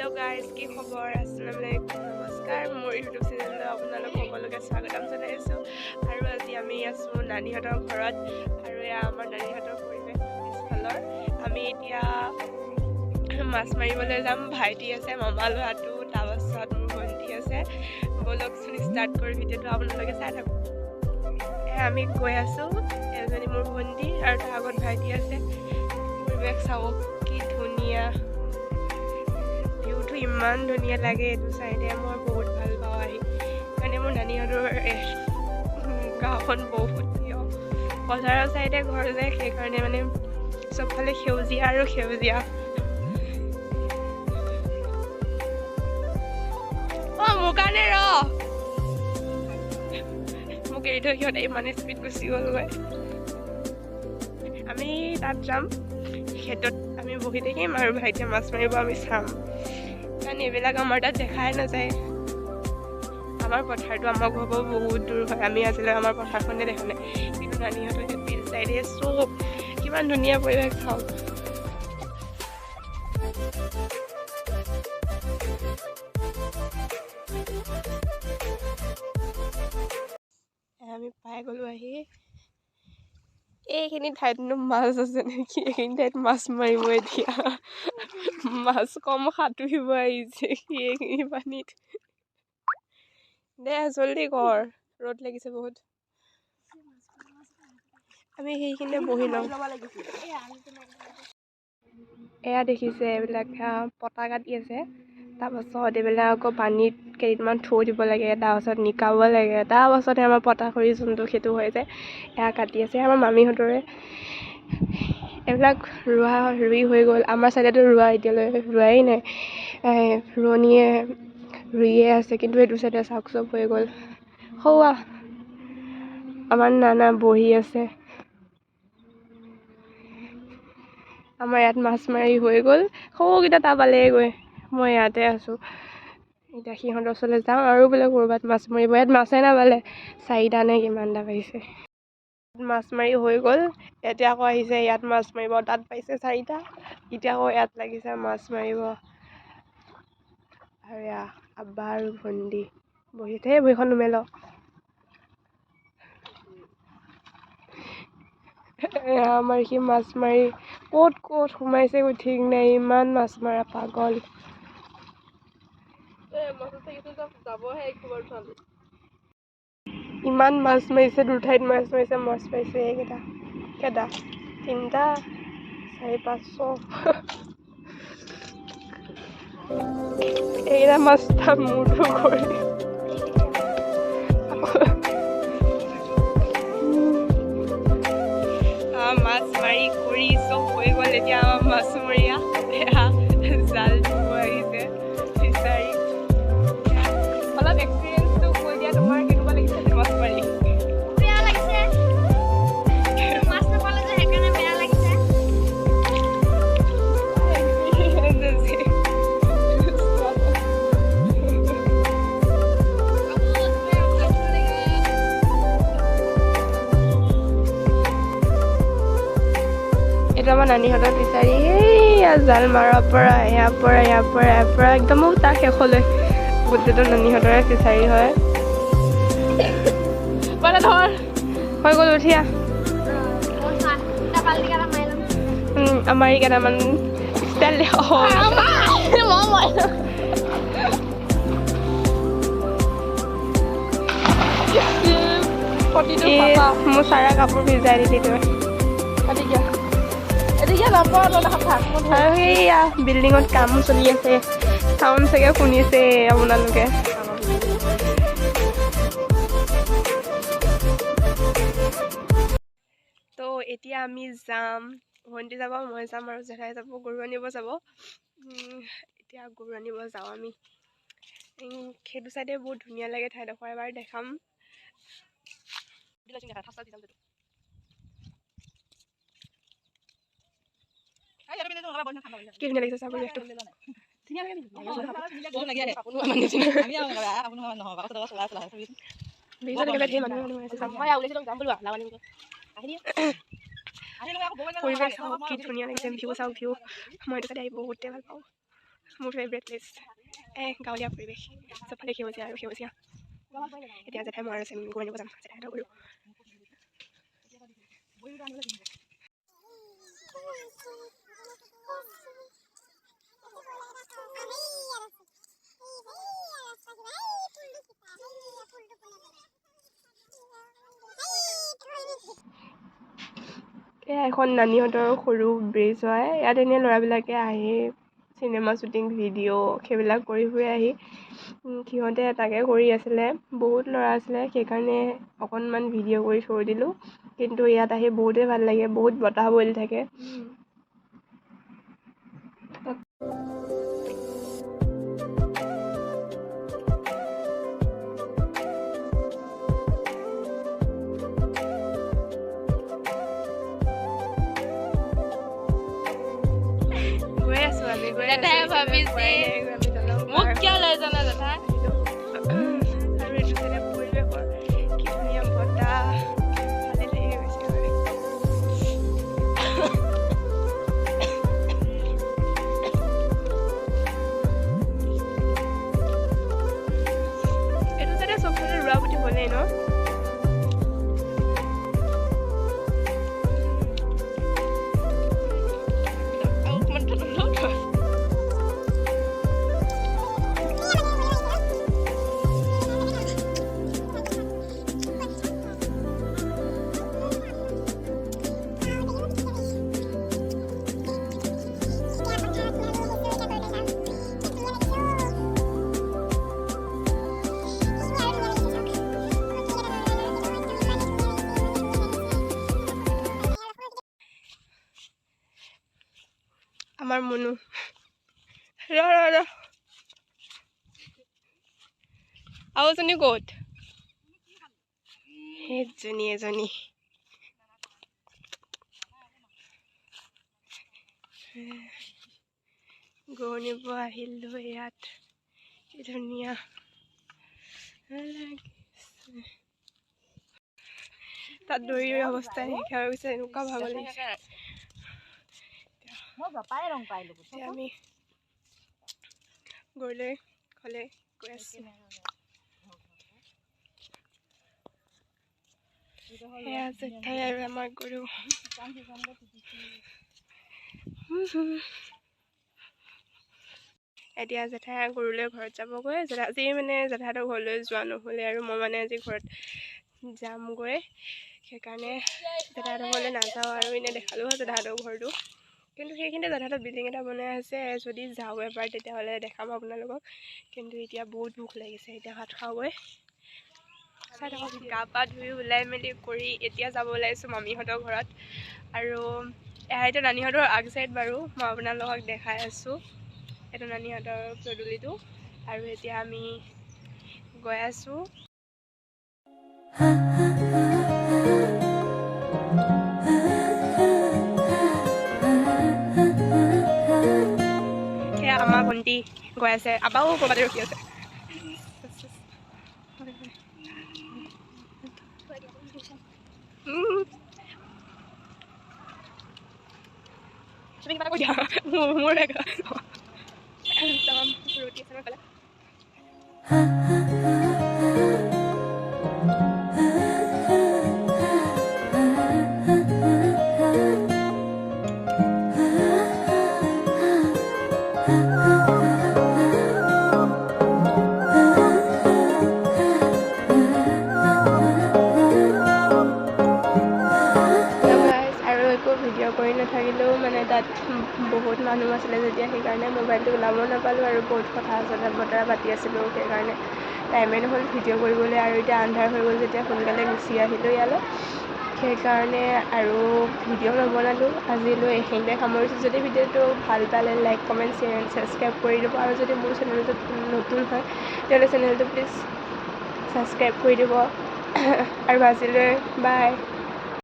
hello guys की खबर अस्सलाम वालेकुम नमस्कार मोर यूट्यूब चेनेल आपनालोक সকলোকে স্বাগতম জনাইছো আৰু আজি আমি আছো নানিহতৰ ঘৰত আৰু এয়া আমাৰ নানিহতৰ পৰিৱেশ পিছফালৰ আমি এতিয়া মাছ মাৰিবলৈ যাম ভাইটি আছে মামা ল'ৰাটো তাৰপাছত মোৰ ভণ্টি আছে বলকচোন ষ্টাৰ্ট কৰি ভিডিঅ'টো আপোনালোকে চাই থাকক আমি গৈ আছো এজনী মোৰ ভণ্টি আৰু তাৰ আগত ভাইটি আছে পৰিৱেশ চাব কি ধুনীয়া ভিউটো ইমান ধুনীয়া লাগে এইটো চাইডে মই বহুত ভাল পাওঁ আহি মানে মোৰ নানিহঁতৰ গাঁওখন বহুত প্ৰিয় বজাৰৰ চাইডে ঘৰ যে সেইকাৰণে মানে চবফালে সেউজীয়া আৰু সেউজীয়া মোৰ কাৰণে মোক এৰি থৈ সিহঁতে ইমান স্পীড গুচি গ'লগৈ আমি তাত যাম ক্ষেত্ৰত আমি বহি থাকিম আৰু ভাইটিয়ে মাছ মাৰিব আমি চাম কাৰণ এইবিলাক আমাৰ তাত দেখাই নাযায় আমাৰ পথাৰটো আমাৰ ঘৰৰ পৰা বহুত দূৰ হয় আমি আজিলৈ আমাৰ পথাৰখনে দেখা নাই কিন্তু নানিহঁতৰ পিছ চাইডে চব কিমান ধুনীয়া পৰিৱেশ চাওক আমি পাই গ'লো আহি এইখিনি ঠাইতনো মাছ আছে নেকি এইখিনি ঠাইত মাছ মাৰিব এতিয়া মাছ কম সাঁতুৰিব আহিছে সি এইখিনি পানীত দে জলদি কৰ ৰ'দ লাগিছে বহুত আমি সেইখিনিতে বহি লওঁ এয়া দেখিছে এইবিলাক পতা কাটি আছে তাৰপাছত এইবিলাক আকৌ পানীত কেইদিনমান থৈ দিব লাগে তাৰপাছত নিকাব লাগে তাৰপাছতহে আমাৰ পতা খৰি যোনটো সেইটো হৈ যায় এয়া কাটি আছে আমাৰ মামীহঁতৰে এইবিলাক ৰুই হৈ গ'ল আমাৰ চাইডেতো এতিয়ালৈ ৰোৱাই নাই ৰোৱনীয়ে ৰুইয়ে আছে কিন্তু এইটো চাইডে চাওক চব হৈ গ'ল সৌৱা আমাৰ নানা বহি আছে আমাৰ ইয়াত মাছ মাৰি হৈ গ'ল সৌকেইটা তাপালেগৈ মই ইয়াতে আছোঁ এতিয়া সিহঁতৰ ওচৰলৈ যাওঁ আৰু বোলে ক'ৰবাত মাছ মাৰিব ইয়াত মাছে নাপালে 4টা নে কিমানটা পাইছে মাছ মাৰি হৈ গ'ল এতিয়া আকৌ আহিছে ইয়াত মাছ মাৰিব তাত পাইছে 4টা এতিয়া আকৌ ইয়াত লাগিছে মাছ মাৰিব আৰু এয়া আব্বা আৰু ভণ্টি বহিছে ভৰিখন নুমেল আমাৰ সি মাছ মাৰি ক'ত সোমাইছে ঠিক নাই ইমান মাছ মৰা পাগল ইমান মাছ মাৰিছে 2 ঠাইত মাছ মাৰিছে মাছ পাইছে এইকেইটা কেইটা 3টা 4-500 এইকেইটা মাছ তাৰ মূৰটো কৰি মাছ মাৰি কৰি চব হৈ গ'ল এতিয়া আমাৰ মাছমৰীয়া জাল দিব আহিছে ফিচাৰী অলপ এক্সপিৰিয়েঞ্চটো কৈ দিয়া তোমাৰ কেনেকুৱা লাগিছে মাছ মাৰি বেয়া লাগিছে মাছ নাপালে যে সেইকাৰণে বেয়া লাগিছে এইটো আমাৰ নানিহঁতৰ ফিচাৰী এইয়া জাল মাৰাৰ পৰা ইয়াৰ পৰা একদম তাৰ শেষলৈ গোটেইটো নানিহঁতৰে ফিচাৰী হয় মানে ধৰ হৈ গ'ল উঠিয়া আমাৰ এই কেইটামান মোৰ চাৰা কাপোৰ ভিজাই দিলি তই আৰু সেয়া বিল্ডিঙত কাম চলি আছে চাউণ্ড চাগে শুনিছে আপোনালোকে তো এতিয়া আমি যাম ভণ্টি যাব মই যাম আৰু জেঠাই যাব গৰু আনিব যাব এতিয়া গৰু আনিব যাওঁ আমি সেইটো চাইডে বহুত ধুনীয়া লাগে ঠাইডোখৰ এবাৰ দেখাম কি ধুনীয়া লাগিছে চাব পৰিৱেশটো পৰিৱেশ চাওক কি ধুনীয়া লাগিছে ভিউ চাওক ভিউ মই এইটো চাইডে আহি বহুতেই ভাল পাওঁ মোৰ ফেভৰেট প্লেচ গাঁৱলীয়া পৰিৱেশ চবফালে সেউজীয়া আৰু সেউজীয়া এতিয়া জেঠাই মই আৰু গৈ আনিব যাম জেঠাইহঁতৰ গৰু এয়া এখন নানীহঁতৰ সৰু ব্ৰিজ হয় ইয়াত এনেই ল'ৰাবিলাকে আহি চিনেমা শ্বুটিং ভিডিঅ' সেইবিলাক কৰি ফুৰি আহি সিহঁতে তাকে কৰি আছিলে বহুত ল'ৰা আছিলে সেইকাৰণে অকণমান ভিডিঅ' কৰি থৈ দিলোঁ কিন্তু ইয়াত আহি বহুতেই ভাল লাগে বহুত বতাহ বলি থাকে গৈ আছোঁ আমি গৈ জেঠাই ভাবিছে মোক কিয় লৈ জানা জেঠা আৰু এইটো চাইডে পৰিৱেশৰ কি ধুনীয়া বতাহ ভালে লাগি গৈছে এইটো চাইডে চবফালে ৰোৱা পুতি হ'লেই ন আমাৰ মনু ৰ আৰু এজনী ক'ত সেইজনী এজনী গৰু নিব আহিলোঁ ইয়াত কি ধুনীয়া লাগিছে তাত দৌৰি দৌৰি অৱস্থা নাইকিয়া হৈ গৈছে এনেকুৱা ভাগৰ লাগিছে এতিয়া আমি গৰুলৈ ঘৰলৈ গৈ আছোঁ সেয়া জেঠাই আৰু আমাৰ গৰু এতিয়া জেঠাই গৰুলৈ ঘৰত যাবগৈ আজি মানে জেঠাইহঁতৰ ঘৰলৈ যোৱা নহ'লে আৰু মই মানে আজি ঘৰত যামগৈ সেইকাৰণে জেঠাইহঁতৰ ঘৰলৈ নাযাওঁ আৰু এনেই দেখালোঁ হয় জেঠাইহঁতৰ ঘৰটো কিন্তু সেইখিনিতে জেঠাইহঁতৰ বিল্ডিং এটা বনাই আছে যদি যাওঁ এবাৰ তেতিয়াহ'লে দেখাম আপোনালোকক কিন্তু এতিয়া বহুত ভোক লাগিছে এতিয়া ভাত খাওঁগৈ চাই থাকক গা পা ধুই ওলাই মেলি কৰি এতিয়া যাব ওলাইছোঁ মামীহঁতৰ ঘৰত আৰু এইটো নানীহঁতৰ আগ চাইড বাৰু মই আপোনালোকক দেখাই আছোঁ এইটো নানীহঁতৰ পদূলিটো আৰু এতিয়া আমি গৈ আছোঁ সেয়া আমাৰ ভণ্টি গৈ আছে আবাও ক'ৰবাতে ৰখি আছে তুমি কিবা এটা কৈ দিয়া মোৰ ৰুটি আছে মই পেলাই ভিডিঅ' কৰি নাথাকিলেও মানে তাত বহুত মানুহ আছিলে যেতিয়া সেইকাৰণে মোবাইলটো ওলাব নাপালোঁ আৰু বহুত কথা বতৰা পাতি আছিলোঁ সেইকাৰণে টাইমেই নহ'ল ভিডিঅ' কৰিবলৈ আৰু এতিয়া আন্ধাৰ হৈ গ'ল যেতিয়া সোনকালে গুচি আহিলোঁ ইয়ালৈ সেইকাৰণে আৰু ভিডিঅ' নবনালোঁ আজিলৈ এইখিনিতে সামৰিছোঁ যদি ভিডিঅ'টো ভাল পালে like comment share and subscribe কৰি দিব আৰু যদি মোৰ চেনেলটো নতুন হয় তেতিয়াহ'লে চেনেলটো প্লিজ ছাবস্ক্ৰাইব কৰি দিব আৰু আজিলৈ বাই